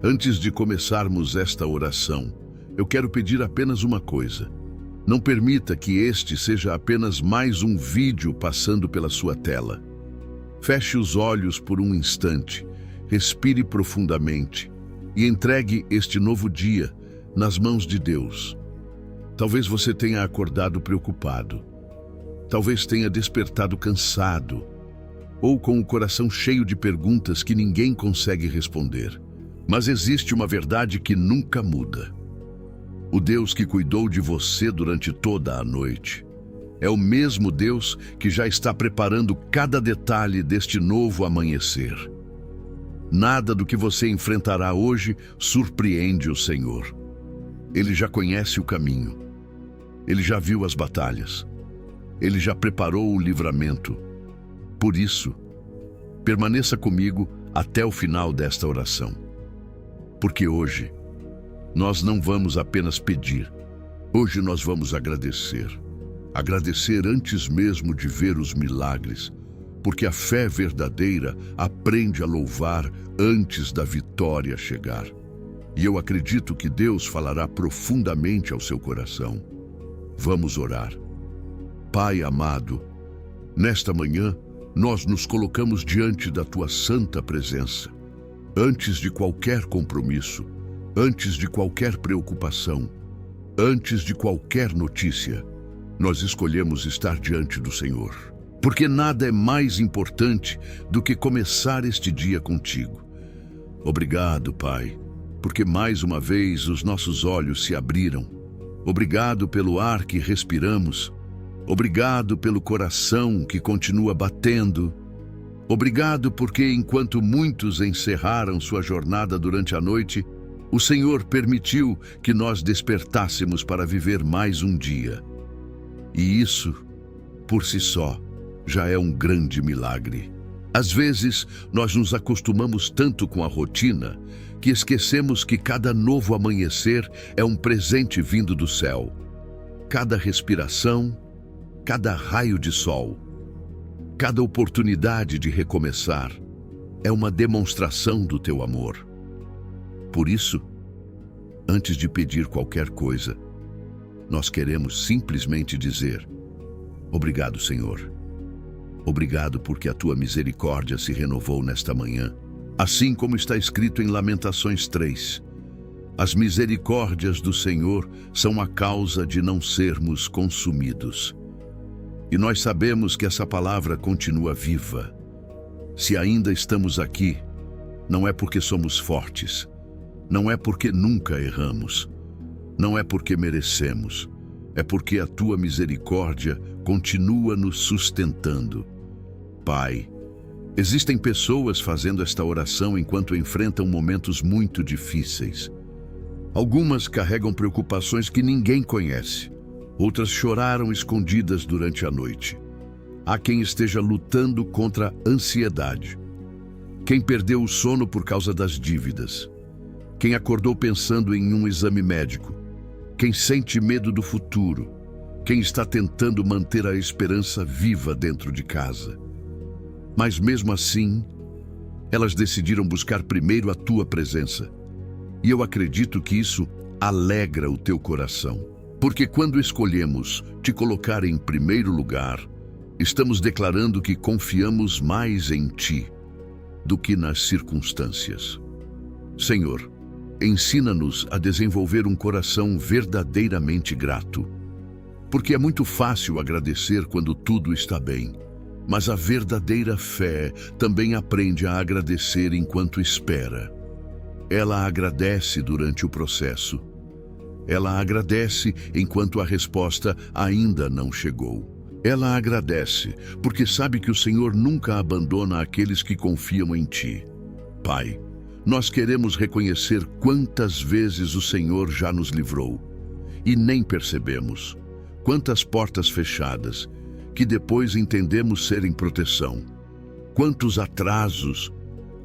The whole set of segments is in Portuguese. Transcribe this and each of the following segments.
Antes de começarmos esta oração, eu quero pedir apenas uma coisa. Não permita que este seja apenas mais um vídeo passando pela sua tela. Feche os olhos por um instante, respire profundamente e entregue este novo dia nas mãos de Deus. Talvez você tenha acordado preocupado, talvez tenha despertado cansado, ou com o coração cheio de perguntas que ninguém consegue responder. Mas existe uma verdade que nunca muda. O Deus que cuidou de você durante toda a noite é o mesmo Deus que já está preparando cada detalhe deste novo amanhecer. Nada do que você enfrentará hoje surpreende o Senhor. Ele já conhece o caminho. Ele já viu as batalhas. Ele já preparou o livramento. Por isso, permaneça comigo até o final desta oração. Porque hoje, nós não vamos apenas pedir. Hoje nós vamos agradecer. Agradecer antes mesmo de ver os milagres. Porque a fé verdadeira aprende a louvar antes da vitória chegar. E eu acredito que Deus falará profundamente ao seu coração. Vamos orar. Pai amado, nesta manhã, nós nos colocamos diante da Tua santa presença. Antes de qualquer compromisso, antes de qualquer preocupação, antes de qualquer notícia, nós escolhemos estar diante do Senhor. Porque nada é mais importante do que começar este dia contigo. Obrigado, Pai, porque mais uma vez os nossos olhos se abriram. Obrigado pelo ar que respiramos. Obrigado pelo coração que continua batendo. Obrigado porque enquanto muitos encerraram sua jornada durante a noite, o Senhor permitiu que nós despertássemos para viver mais um dia. E isso, por si só, já é um grande milagre. Às vezes, nós nos acostumamos tanto com a rotina que esquecemos que cada novo amanhecer é um presente vindo do céu. Cada respiração, cada raio de sol, cada oportunidade de recomeçar é uma demonstração do Teu amor. Por isso, antes de pedir qualquer coisa, nós queremos simplesmente dizer: obrigado, Senhor. Obrigado porque a Tua misericórdia se renovou nesta manhã. Assim como está escrito em Lamentações 3, as misericórdias do Senhor são a causa de não sermos consumidos. E nós sabemos que essa palavra continua viva. Se ainda estamos aqui, não é porque somos fortes, não é porque nunca erramos, não é porque merecemos, é porque a Tua misericórdia continua nos sustentando. Pai, existem pessoas fazendo esta oração enquanto enfrentam momentos muito difíceis. Algumas carregam preocupações que ninguém conhece. Outras choraram escondidas durante a noite. Há quem esteja lutando contra a ansiedade. Quem perdeu o sono por causa das dívidas. Quem acordou pensando em um exame médico. Quem sente medo do futuro. Quem está tentando manter a esperança viva dentro de casa. Mas mesmo assim, elas decidiram buscar primeiro a Tua presença. E eu acredito que isso alegra o teu coração. Porque quando escolhemos te colocar em primeiro lugar, estamos declarando que confiamos mais em Ti do que nas circunstâncias. Senhor, ensina-nos a desenvolver um coração verdadeiramente grato. Porque é muito fácil agradecer quando tudo está bem. Mas a verdadeira fé também aprende a agradecer enquanto espera. Ela agradece durante o processo. Ela agradece enquanto a resposta ainda não chegou. Ela agradece porque sabe que o Senhor nunca abandona aqueles que confiam em Ti. Pai, nós queremos reconhecer quantas vezes o Senhor já nos livrou e nem percebemos. Quantas portas fechadas que depois entendemos serem proteção. Quantos atrasos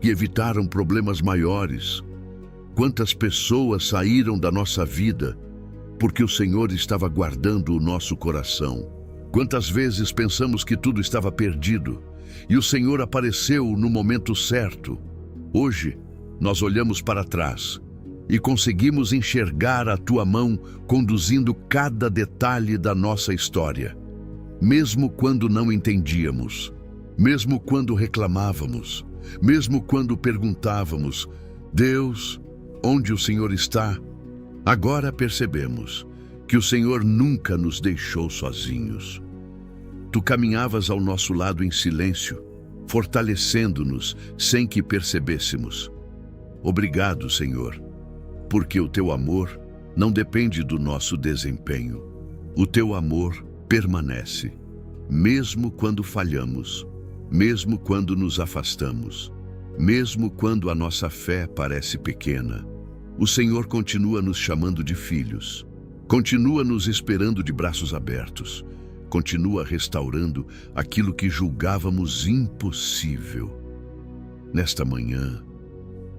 que evitaram problemas maiores. Quantas pessoas saíram da nossa vida porque o Senhor estava guardando o nosso coração. Quantas vezes pensamos que tudo estava perdido e o Senhor apareceu no momento certo. Hoje, nós olhamos para trás e conseguimos enxergar a tua mão conduzindo cada detalhe da nossa história. Mesmo quando não entendíamos, mesmo quando reclamávamos, mesmo quando perguntávamos: Deus, onde o Senhor está? Agora percebemos que o Senhor nunca nos deixou sozinhos. Tu caminhavas ao nosso lado em silêncio, fortalecendo-nos sem que percebêssemos. Obrigado, Senhor, porque o teu amor não depende do nosso desempenho. O teu amor permanece, mesmo quando falhamos, mesmo quando nos afastamos, mesmo quando a nossa fé parece pequena. O Senhor continua nos chamando de filhos, continua nos esperando de braços abertos, continua restaurando aquilo que julgávamos impossível. Nesta manhã,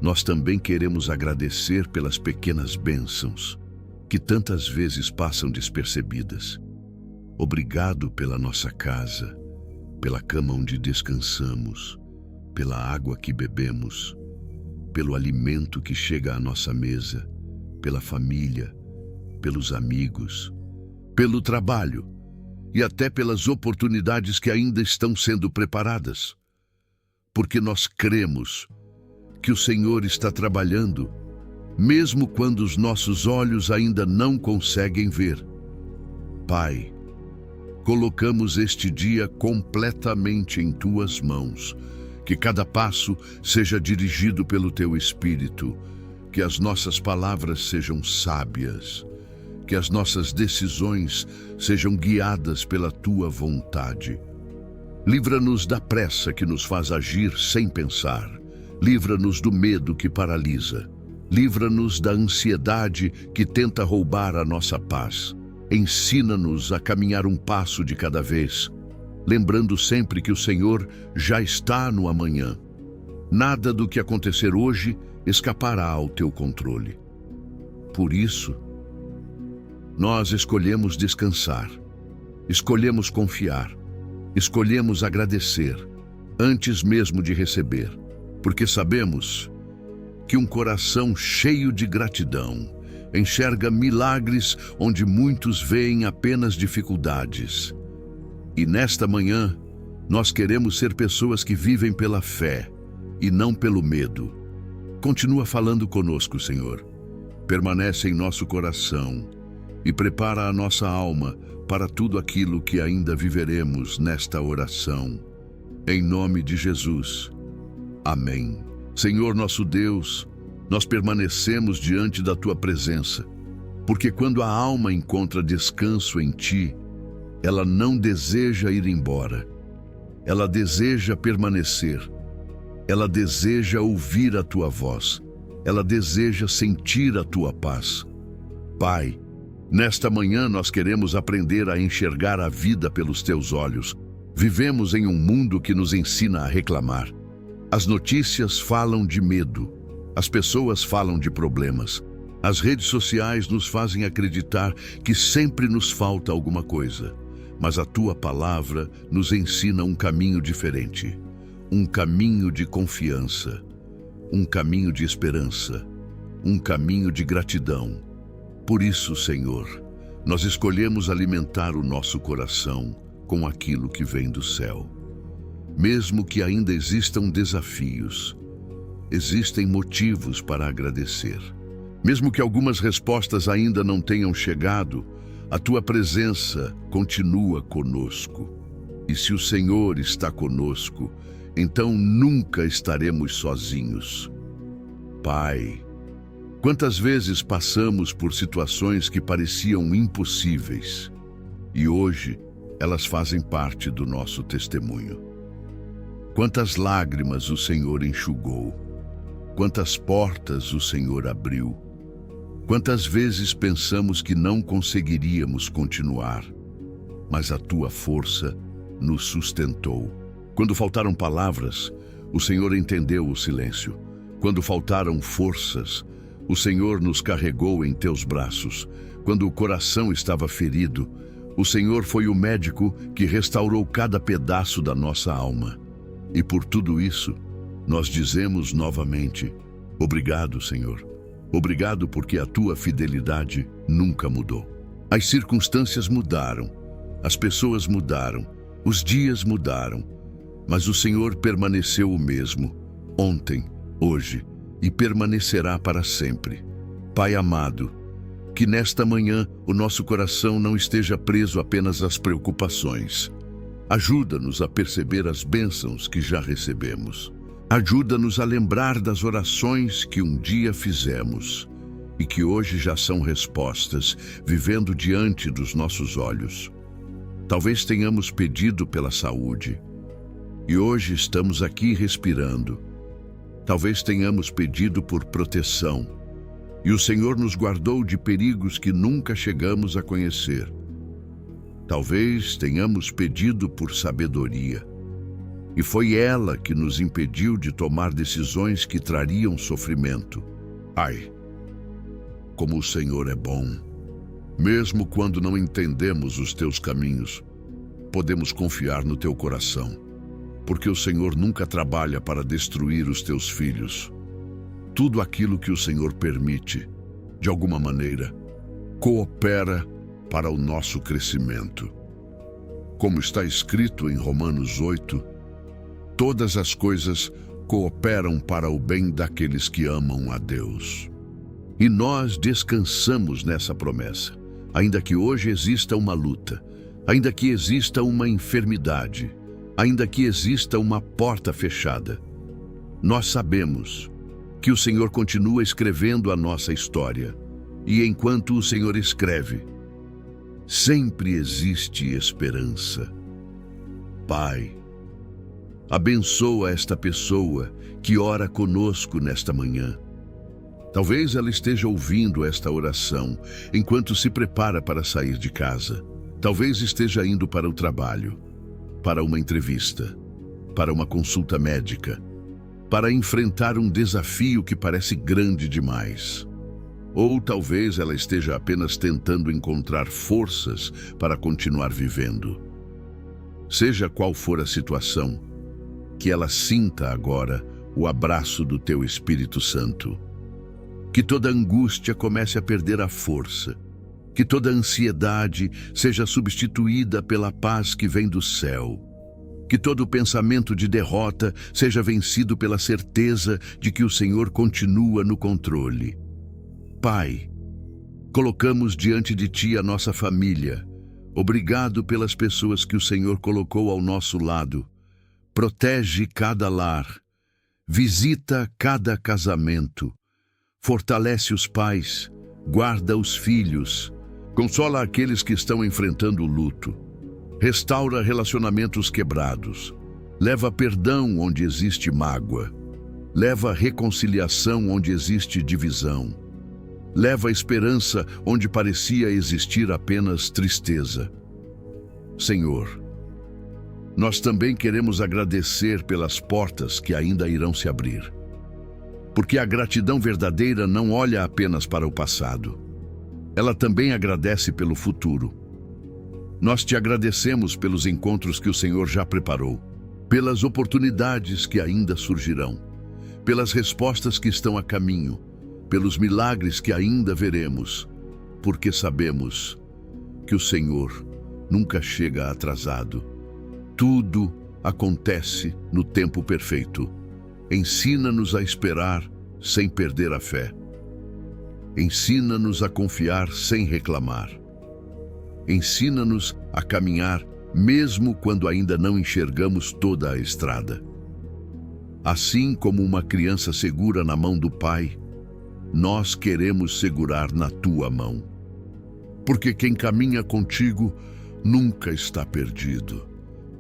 nós também queremos agradecer pelas pequenas bênçãos que tantas vezes passam despercebidas. Obrigado pela nossa casa, pela cama onde descansamos, pela água que bebemos, pelo alimento que chega à nossa mesa, pela família, pelos amigos, pelo trabalho e até pelas oportunidades que ainda estão sendo preparadas. Porque nós cremos que o Senhor está trabalhando, mesmo quando os nossos olhos ainda não conseguem ver. Pai, colocamos este dia completamente em tuas mãos, que cada passo seja dirigido pelo teu Espírito, que as nossas palavras sejam sábias, que as nossas decisões sejam guiadas pela tua vontade. Livra-nos da pressa que nos faz agir sem pensar. Livra-nos do medo que paralisa. Livra-nos da ansiedade que tenta roubar a nossa paz. Ensina-nos a caminhar um passo de cada vez, lembrando sempre que o Senhor já está no amanhã. Nada do que acontecer hoje escapará ao teu controle. Por isso, nós escolhemos descansar, escolhemos confiar, escolhemos agradecer, antes mesmo de receber, porque sabemos que um coração cheio de gratidão enxerga milagres onde muitos veem apenas dificuldades. E nesta manhã, nós queremos ser pessoas que vivem pela fé e não pelo medo. Continua falando conosco, Senhor. Permanece em nosso coração e prepara a nossa alma para tudo aquilo que ainda viveremos nesta oração. Em nome de Jesus. Amém. Senhor nosso Deus, nós permanecemos diante da tua presença, porque quando a alma encontra descanso em ti, ela não deseja ir embora. Ela deseja permanecer. Ela deseja ouvir a tua voz. Ela deseja sentir a tua paz. Pai, nesta manhã nós queremos aprender a enxergar a vida pelos teus olhos. Vivemos em um mundo que nos ensina a reclamar. As notícias falam de medo. As pessoas falam de problemas. As redes sociais nos fazem acreditar que sempre nos falta alguma coisa. Mas a tua palavra nos ensina um caminho diferente. Um caminho de confiança. Um caminho de esperança. Um caminho de gratidão. Por isso, Senhor, nós escolhemos alimentar o nosso coração com aquilo que vem do céu. Mesmo que ainda existam desafios, existem motivos para agradecer. Mesmo que algumas respostas ainda não tenham chegado, a tua presença continua conosco. E se o Senhor está conosco, então nunca estaremos sozinhos. Pai, quantas vezes passamos por situações que pareciam impossíveis e hoje elas fazem parte do nosso testemunho. Quantas lágrimas o Senhor enxugou, quantas portas o Senhor abriu, quantas vezes pensamos que não conseguiríamos continuar, mas a tua força nos sustentou. Quando faltaram palavras, o Senhor entendeu o silêncio. Quando faltaram forças, o Senhor nos carregou em teus braços. Quando o coração estava ferido, o Senhor foi o médico que restaurou cada pedaço da nossa alma. E por tudo isso, nós dizemos novamente: Obrigado, Senhor. Obrigado porque a tua fidelidade nunca mudou. As circunstâncias mudaram, as pessoas mudaram, os dias mudaram, mas o Senhor permaneceu o mesmo, ontem, hoje e permanecerá para sempre. Pai amado, que nesta manhã o nosso coração não esteja preso apenas às preocupações. Ajuda-nos a perceber as bênçãos que já recebemos. Ajuda-nos a lembrar das orações que um dia fizemos e que hoje já são respostas, vivendo diante dos nossos olhos. Talvez tenhamos pedido pela saúde e hoje estamos aqui respirando. Talvez tenhamos pedido por proteção e o Senhor nos guardou de perigos que nunca chegamos a conhecer. Talvez tenhamos pedido por sabedoria e foi ela que nos impediu de tomar decisões que trariam sofrimento. Ai, como o Senhor é bom! Mesmo quando não entendemos os teus caminhos, podemos confiar no teu coração, porque o Senhor nunca trabalha para destruir os teus filhos. Tudo aquilo que o Senhor permite, de alguma maneira, coopera para o nosso crescimento. Como está escrito em Romanos 8, todas as coisas cooperam para o bem daqueles que amam a Deus. E nós descansamos nessa promessa, ainda que hoje exista uma luta, ainda que exista uma enfermidade, ainda que exista uma porta fechada. Nós sabemos que o Senhor continua escrevendo a nossa história, e enquanto o Senhor escreve, sempre existe esperança. Pai, abençoa esta pessoa que ora conosco nesta manhã. Talvez ela esteja ouvindo esta oração enquanto se prepara para sair de casa. Talvez esteja indo para o trabalho, para uma entrevista, para uma consulta médica, para enfrentar um desafio que parece grande demais. Ou talvez ela esteja apenas tentando encontrar forças para continuar vivendo. Seja qual for a situação, que ela sinta agora o abraço do teu Espírito Santo. Que toda angústia comece a perder a força. Que toda ansiedade seja substituída pela paz que vem do céu. Que todo pensamento de derrota seja vencido pela certeza de que o Senhor continua no controle. Pai, colocamos diante de Ti a nossa família. Obrigado pelas pessoas que o Senhor colocou ao nosso lado. Protege cada lar. Visita cada casamento. Fortalece os pais. Guarda os filhos. Consola aqueles que estão enfrentando o luto. Restaura relacionamentos quebrados. Leva perdão onde existe mágoa. Leva reconciliação onde existe divisão. Leva esperança onde parecia existir apenas tristeza. Senhor, nós também queremos agradecer pelas portas que ainda irão se abrir. Porque a gratidão verdadeira não olha apenas para o passado. Ela também agradece pelo futuro. Nós te agradecemos pelos encontros que o Senhor já preparou, pelas oportunidades que ainda surgirão, pelas respostas que estão a caminho, pelos milagres que ainda veremos, porque sabemos que o Senhor nunca chega atrasado. Tudo acontece no tempo perfeito. Ensina-nos a esperar sem perder a fé. Ensina-nos a confiar sem reclamar. Ensina-nos a caminhar mesmo quando ainda não enxergamos toda a estrada. Assim como uma criança segura na mão do pai, nós queremos segurar na tua mão. Porque quem caminha contigo nunca está perdido.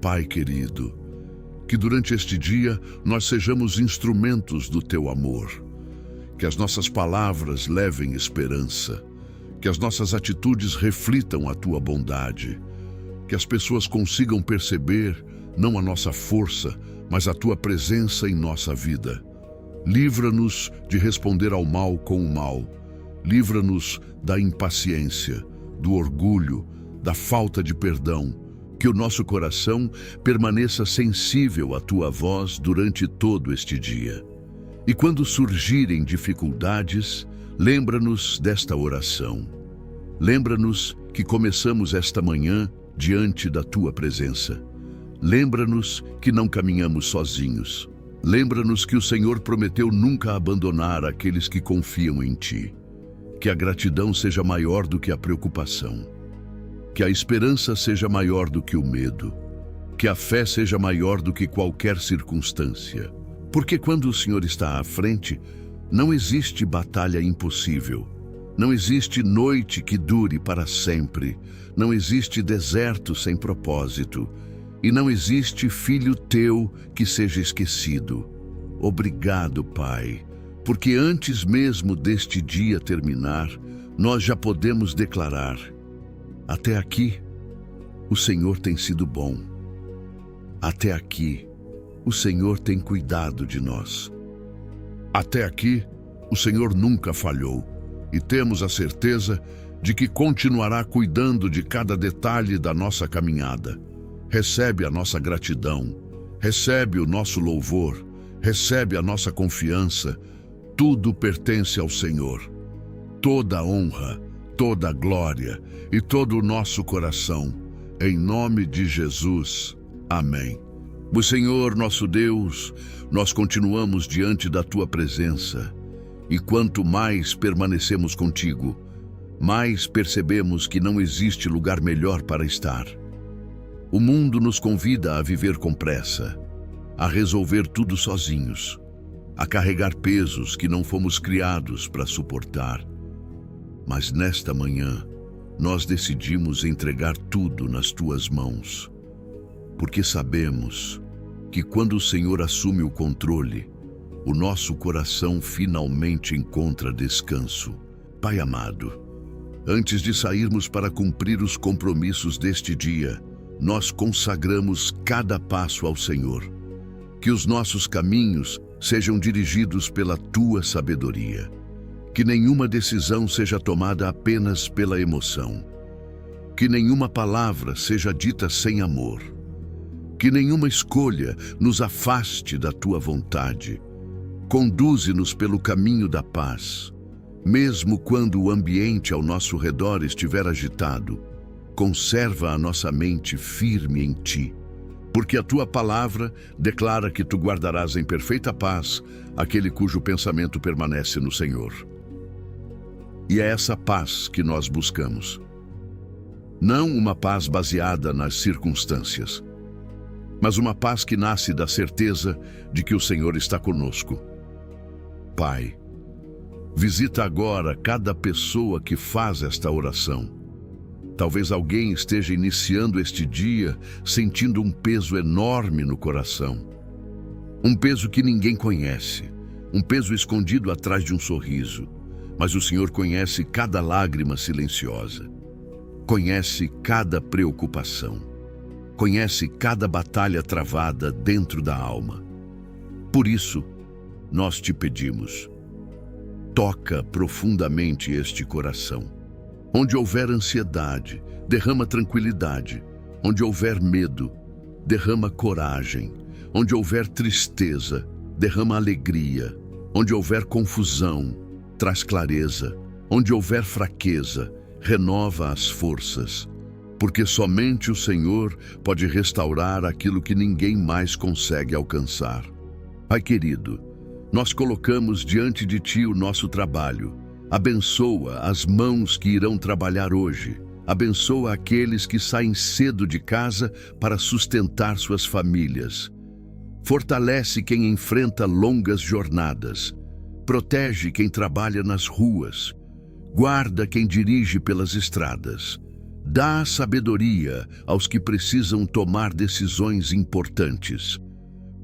Pai querido, que durante este dia nós sejamos instrumentos do teu amor. Que as nossas palavras levem esperança. Que as nossas atitudes reflitam a tua bondade. Que as pessoas consigam perceber não a nossa força, mas a tua presença em nossa vida. Livra-nos de responder ao mal com o mal. Livra-nos da impaciência, do orgulho, da falta de perdão. Que o nosso coração permaneça sensível à tua voz durante todo este dia. E quando surgirem dificuldades, lembra-nos desta oração. Lembra-nos que começamos esta manhã diante da Tua presença. Lembra-nos que não caminhamos sozinhos. Lembra-nos que o Senhor prometeu nunca abandonar aqueles que confiam em Ti. Que a gratidão seja maior do que a preocupação. Que a esperança seja maior do que o medo. Que a fé seja maior do que qualquer circunstância. Porque quando o Senhor está à frente, não existe batalha impossível. Não existe noite que dure para sempre. Não existe deserto sem propósito. E não existe filho teu que seja esquecido. Obrigado, Pai, porque antes mesmo deste dia terminar, nós já podemos declarar: até aqui, o Senhor tem sido bom. Até aqui, o Senhor tem cuidado de nós. Até aqui, o Senhor nunca falhou, e temos a certeza de que continuará cuidando de cada detalhe da nossa caminhada. Recebe a nossa gratidão, recebe o nosso louvor, recebe a nossa confiança. Tudo pertence ao Senhor. Toda a honra, toda a glória e todo o nosso coração. Em nome de Jesus. Amém. O Senhor, nosso Deus, nós continuamos diante da Tua presença. E quanto mais permanecemos contigo, mais percebemos que não existe lugar melhor para estar. O mundo nos convida a viver com pressa, a resolver tudo sozinhos, a carregar pesos que não fomos criados para suportar. Mas nesta manhã, nós decidimos entregar tudo nas Tuas mãos, porque sabemos que quando o Senhor assume o controle, o nosso coração finalmente encontra descanso. Pai amado, antes de sairmos para cumprir os compromissos deste dia, nós consagramos cada passo ao Senhor. Que os nossos caminhos sejam dirigidos pela Tua sabedoria. Que nenhuma decisão seja tomada apenas pela emoção. Que nenhuma palavra seja dita sem amor. Que nenhuma escolha nos afaste da Tua vontade. Conduze-nos pelo caminho da paz. Mesmo quando o ambiente ao nosso redor estiver agitado, conserva a nossa mente firme em Ti, porque a Tua palavra declara que Tu guardarás em perfeita paz aquele cujo pensamento permanece no Senhor. E é essa paz que nós buscamos. Não uma paz baseada nas circunstâncias, mas uma paz que nasce da certeza de que o Senhor está conosco. Pai, visita agora cada pessoa que faz esta oração. Talvez alguém esteja iniciando este dia sentindo um peso enorme no coração. Um peso que ninguém conhece, um peso escondido atrás de um sorriso. Mas o Senhor conhece cada lágrima silenciosa, conhece cada preocupação, conhece cada batalha travada dentro da alma. Por isso, nós te pedimos, toca profundamente este coração. Onde houver ansiedade, derrama tranquilidade. Onde houver medo, derrama coragem. Onde houver tristeza, derrama alegria. Onde houver confusão, traz clareza. Onde houver fraqueza, renova as forças. Porque somente o Senhor pode restaurar aquilo que ninguém mais consegue alcançar. Pai querido, nós colocamos diante de Ti o nosso trabalho. Abençoa as mãos que irão trabalhar hoje. Abençoa aqueles que saem cedo de casa para sustentar suas famílias. Fortalece quem enfrenta longas jornadas. Protege quem trabalha nas ruas. Guarda quem dirige pelas estradas. Dá sabedoria aos que precisam tomar decisões importantes.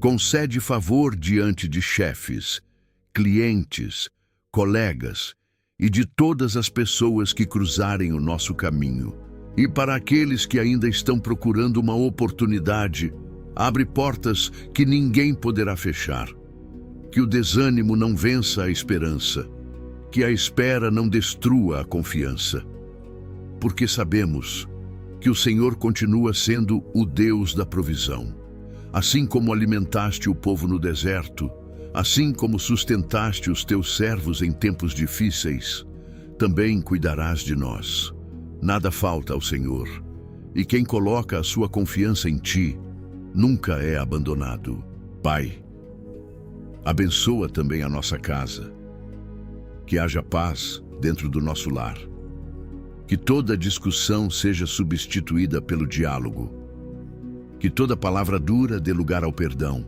Concede favor diante de chefes, clientes, colegas e de todas as pessoas que cruzarem o nosso caminho. E para aqueles que ainda estão procurando uma oportunidade, abre portas que ninguém poderá fechar. Que o desânimo não vença a esperança. Que a espera não destrua a confiança. Porque sabemos que o Senhor continua sendo o Deus da provisão. Assim como alimentaste o povo no deserto, Assim como sustentaste os teus servos em tempos difíceis, também cuidarás de nós. Nada falta ao Senhor, e quem coloca a sua confiança em ti nunca é abandonado. Pai, abençoa também a nossa casa, que haja paz dentro do nosso lar, que toda discussão seja substituída pelo diálogo, que toda palavra dura dê lugar ao perdão,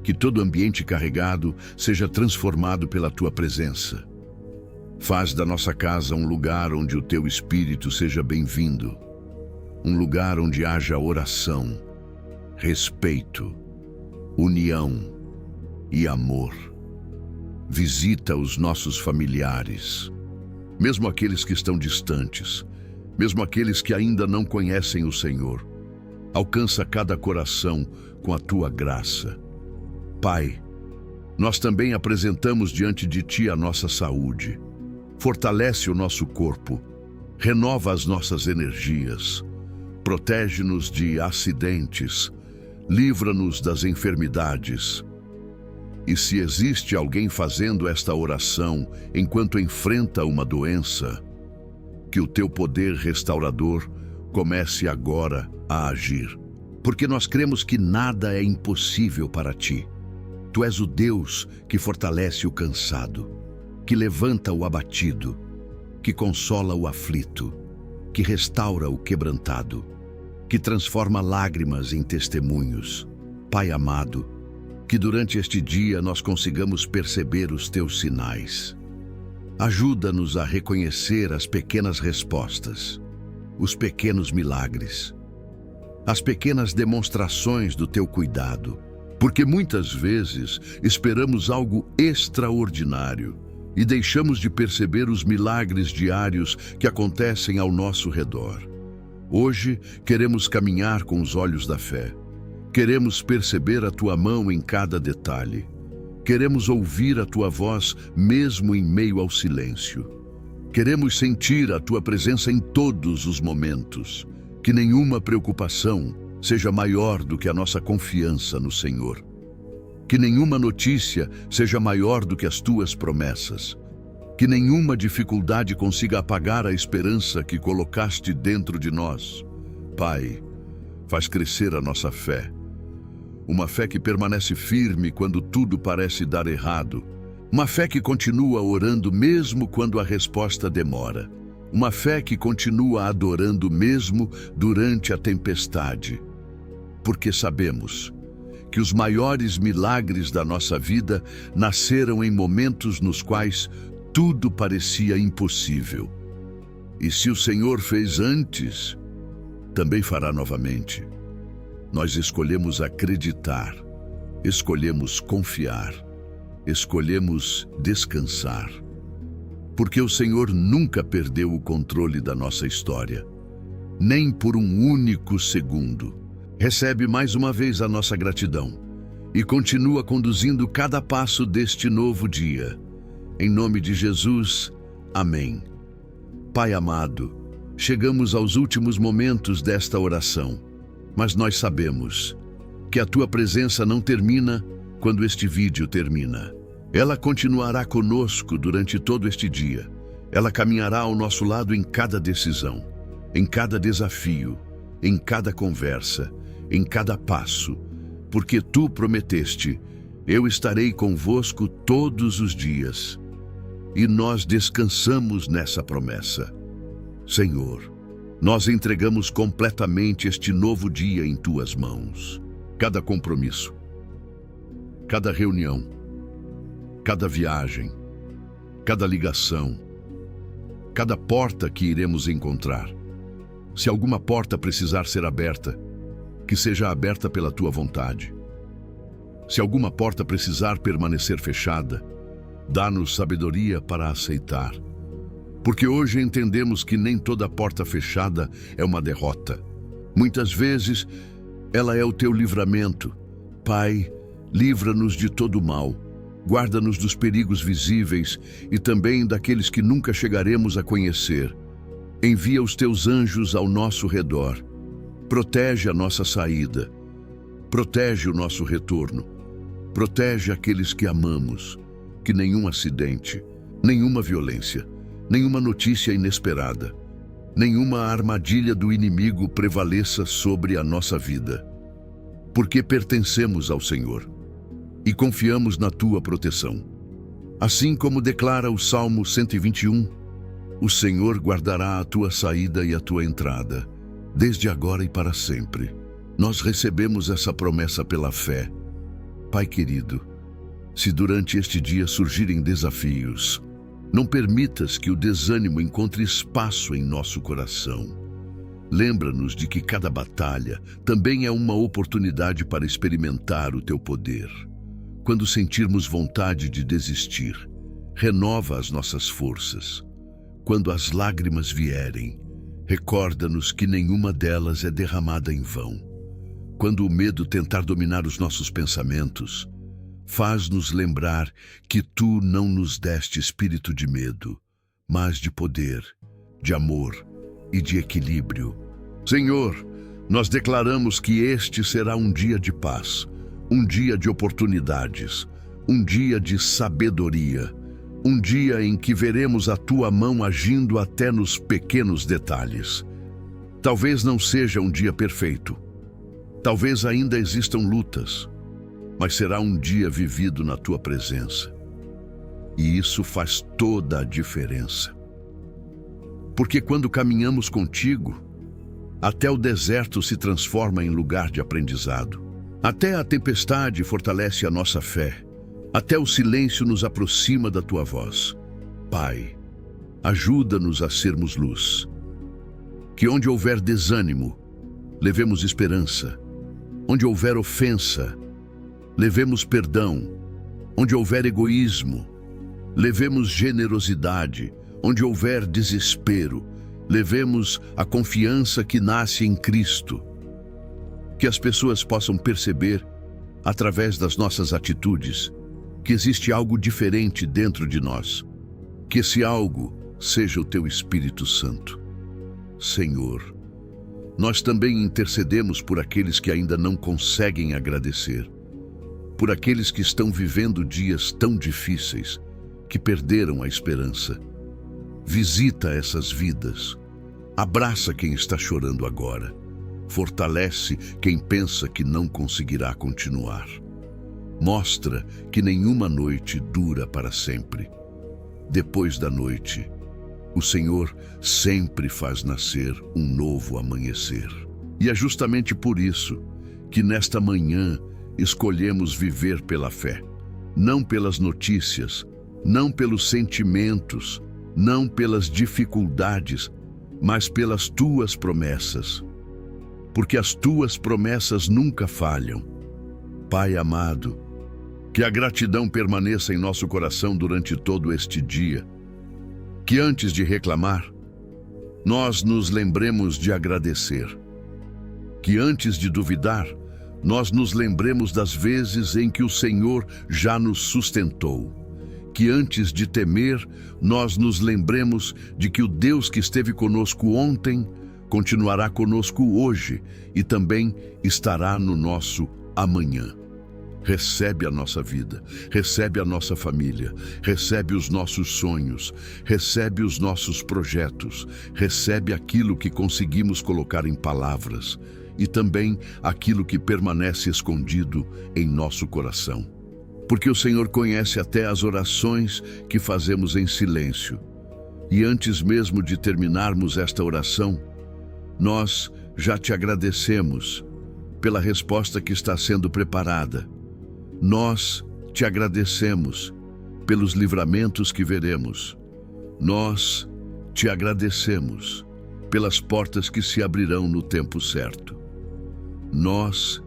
que todo ambiente carregado seja transformado pela tua presença. Faz da nossa casa um lugar onde o teu Espírito seja bem-vindo, um lugar onde haja oração, respeito, união e amor. Visita os nossos familiares, mesmo aqueles que estão distantes, mesmo aqueles que ainda não conhecem o Senhor. Alcança cada coração com a tua graça. Pai, nós também apresentamos diante de ti a nossa saúde. Fortalece o nosso corpo, renova as nossas energias, protege-nos de acidentes, livra-nos das enfermidades. E se existe alguém fazendo esta oração enquanto enfrenta uma doença, que o teu poder restaurador comece agora a agir, porque nós cremos que nada é impossível para ti. Tu és o Deus que fortalece o cansado, que levanta o abatido, que consola o aflito, que restaura o quebrantado, que transforma lágrimas em testemunhos. Pai amado, que durante este dia nós consigamos perceber os teus sinais. Ajuda-nos a reconhecer as pequenas respostas, os pequenos milagres, as pequenas demonstrações do teu cuidado, porque muitas vezes esperamos algo extraordinário e deixamos de perceber os milagres diários que acontecem ao nosso redor. Hoje queremos caminhar com os olhos da fé. Queremos perceber a tua mão em cada detalhe. Queremos ouvir a tua voz mesmo em meio ao silêncio. Queremos sentir a tua presença em todos os momentos. Que nenhuma preocupação seja maior do que a nossa confiança no Senhor. Que nenhuma notícia seja maior do que as tuas promessas. Que nenhuma dificuldade consiga apagar a esperança que colocaste dentro de nós. Pai, faz crescer a nossa fé. Uma fé que permanece firme quando tudo parece dar errado. Uma fé que continua orando mesmo quando a resposta demora. Uma fé que continua adorando mesmo durante a tempestade. Porque sabemos que os maiores milagres da nossa vida nasceram em momentos nos quais tudo parecia impossível. E se o Senhor fez antes, também fará novamente. Nós escolhemos acreditar, escolhemos confiar, escolhemos descansar. Porque o Senhor nunca perdeu o controle da nossa história, nem por um único segundo. Recebe mais uma vez a nossa gratidão e continua conduzindo cada passo deste novo dia. Em nome de Jesus, amém. Pai amado, chegamos aos últimos momentos desta oração, mas nós sabemos que a tua presença não termina quando este vídeo termina. Ela continuará conosco durante todo este dia. Ela caminhará ao nosso lado em cada decisão, em cada desafio, em cada conversa, em cada passo, porque tu prometeste, eu estarei convosco todos os dias. E nós descansamos nessa promessa. Senhor, nós entregamos completamente este novo dia em tuas mãos. Cada compromisso, cada reunião, cada viagem, cada ligação, cada porta que iremos encontrar. Se alguma porta precisar ser aberta, que seja aberta pela tua vontade. Se alguma porta precisar permanecer fechada, dá-nos sabedoria para aceitar. Porque hoje entendemos que nem toda porta fechada é uma derrota. Muitas vezes, ela é o teu livramento. Pai, livra-nos de todo mal. Guarda-nos dos perigos visíveis e também daqueles que nunca chegaremos a conhecer. Envia os teus anjos ao nosso redor. Protege a nossa saída. Protege o nosso retorno. Protege aqueles que amamos, que nenhum acidente, nenhuma violência, nenhuma notícia inesperada, nenhuma armadilha do inimigo prevaleça sobre a nossa vida. Porque pertencemos ao Senhor e confiamos na tua proteção. Assim como declara o Salmo 121, o Senhor guardará a tua saída e a tua entrada, desde agora e para sempre. Nós recebemos essa promessa pela fé. Pai querido, se durante este dia surgirem desafios, não permitas que o desânimo encontre espaço em nosso coração. Lembra-nos de que cada batalha também é uma oportunidade para experimentar o teu poder. Quando sentirmos vontade de desistir, renova as nossas forças. Quando as lágrimas vierem, recorda-nos que nenhuma delas é derramada em vão. Quando o medo tentar dominar os nossos pensamentos, faz-nos lembrar que tu não nos deste espírito de medo, mas de poder, de amor e de equilíbrio. Senhor, nós declaramos que este será um dia de paz, um dia de oportunidades, um dia de sabedoria, um dia em que veremos a tua mão agindo até nos pequenos detalhes. Talvez não seja um dia perfeito, talvez ainda existam lutas, mas será um dia vivido na tua presença. E isso faz toda a diferença. Porque quando caminhamos contigo, até o deserto se transforma em lugar de aprendizado. Até a tempestade fortalece a nossa fé. Até o silêncio nos aproxima da tua voz. Pai, ajuda-nos a sermos luz. Que onde houver desânimo, levemos esperança. Onde houver ofensa, levemos perdão. Onde houver egoísmo, levemos generosidade. Onde houver desespero, levemos a confiança que nasce em Cristo. Que as pessoas possam perceber, através das nossas atitudes, que existe algo diferente dentro de nós. Que esse algo seja o teu Espírito Santo. Senhor, nós também intercedemos por aqueles que ainda não conseguem agradecer, por aqueles que estão vivendo dias tão difíceis, que perderam a esperança. Visita essas vidas, abraça quem está chorando agora, fortalece quem pensa que não conseguirá continuar. Mostra que nenhuma noite dura para sempre. Depois da noite, o Senhor sempre faz nascer um novo amanhecer. E é justamente por isso que nesta manhã escolhemos viver pela fé, não pelas notícias, não pelos sentimentos, não pelas dificuldades, mas pelas tuas promessas. Porque as tuas promessas nunca falham. Pai amado, que a gratidão permaneça em nosso coração durante todo este dia. Que antes de reclamar, nós nos lembremos de agradecer. Que antes de duvidar, nós nos lembremos das vezes em que o Senhor já nos sustentou. Que antes de temer, nós nos lembremos de que o Deus que esteve conosco ontem continuará conosco hoje e também estará no nosso amanhã. Recebe a nossa vida, recebe a nossa família, recebe os nossos sonhos, recebe os nossos projetos, recebe aquilo que conseguimos colocar em palavras e também aquilo que permanece escondido em nosso coração. Porque o Senhor conhece até as orações que fazemos em silêncio. E antes mesmo de terminarmos esta oração, nós já te agradecemos pela resposta que está sendo preparada. Nós te agradecemos pelos livramentos que veremos. Nós te agradecemos pelas portas que se abrirão no tempo certo. Nós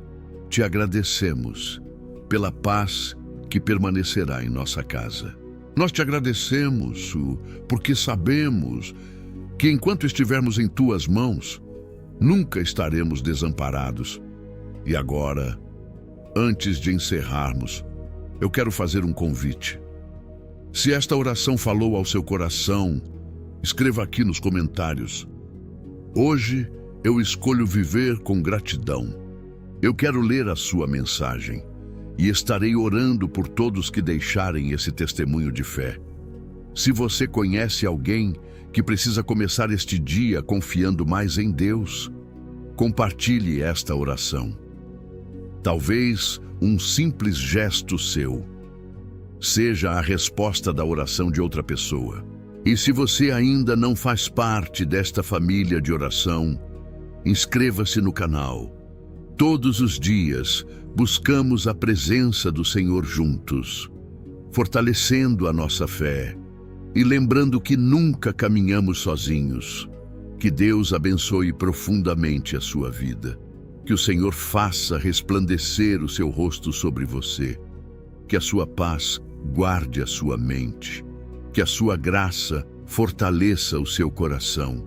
te agradecemos pela paz que permanecerá em nossa casa. Nós te agradecemos porque sabemos que enquanto estivermos em tuas mãos, nunca estaremos desamparados. E agora, antes de encerrarmos, eu quero fazer um convite. Se esta oração falou ao seu coração, escreva aqui nos comentários. Hoje eu escolho viver com gratidão. Eu quero ler a sua mensagem. e estarei orando por todos que deixarem esse testemunho de fé. Se você conhece alguém que precisa começar este dia confiando mais em Deus, compartilhe esta oração. Talvez um simples gesto seu seja a resposta da oração de outra pessoa. E se você ainda não faz parte desta família de oração, inscreva-se no canal. Todos os dias buscamos a presença do Senhor juntos, fortalecendo a nossa fé e lembrando que nunca caminhamos sozinhos. Que Deus abençoe profundamente a sua vida. Que o Senhor faça resplandecer o seu rosto sobre você. Que a sua paz guarde a sua mente. Que a sua graça fortaleça o seu coração.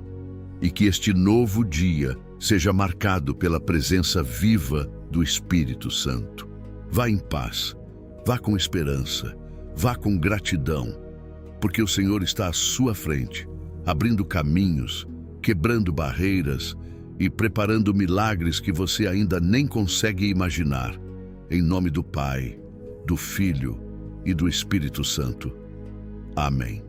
E que este novo dia seja marcado pela presença viva do Espírito Santo. Vá em paz, vá com esperança, vá com gratidão, porque o Senhor está à sua frente, abrindo caminhos, quebrando barreiras e preparando milagres que você ainda nem consegue imaginar. Em nome do Pai, do Filho e do Espírito Santo. Amém.